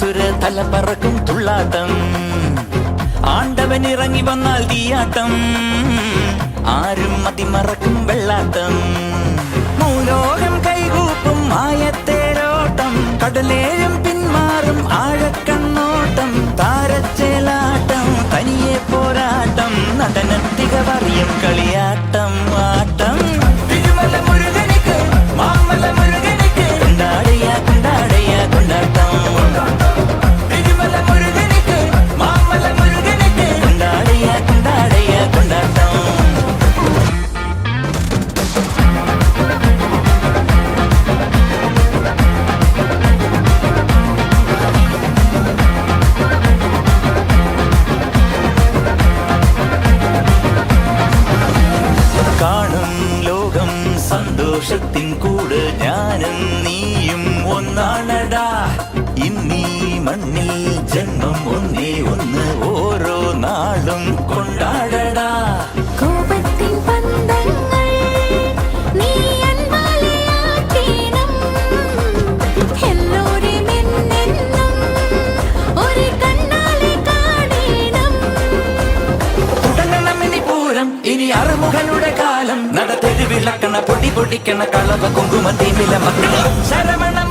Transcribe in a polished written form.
അസുര തല പറക്കും തുള്ളാട്ടം ആണ്ടവൻ ഇറങ്ങി വന്നാൽ തീയാട്ടം ആരും മതിമറക്കും വെള്ളാട്ടം മൂലോകം കൈകൂപ്പും ആയത്തേരോട്ടം കടലേഴും പിന്മാറും ആഴക്കണ്ണോട്ടം താരച്ചേലാട്ടം തനിയെ പോരാട്ടം നടനത്തിക പറയും കളിയാട്ടം ആട്ടം തിരുമല മുരുകനിക്ക് മാമല മുരുകനിക്ക് കൊണ്ടാടയ്യ കൊണ്ടാടയ്യ കൊണ്ടാട്ടം തിരുമല മുരുകനിക്ക് മാമല മുരുകനിക്ക് കൊണ്ടാടയ്യ കൊണ്ടാടയ്യ കൊണ്ടാട്ടം കാണും ലോകം സന്തോഷത്തിൻ കൂട് ഞാനും നീയും ഒന്നാണടാ ഇന്നീ മണ്ണിൽ ജന്മം ഒന്നേ ഒന്ന് ഓരോ നാളും കൊണ്ടാടടാ കോപത്തിൻ പന്തങ്ങൾ നീ അൻപാലയാക്കണം എല്ലോരെയും എന്നെന്നും ഒരു കണ്ണാലെ കാണണം തുടങ്ങണം ഇനി പൂരം ഇനി അറുമുഖനുടെ കാലം നടത്തെരുവിളക്കണ പൊടി പൊടിക്കണ കളവ കുങ്കുമ തീമില മക്കളെ ശരവണം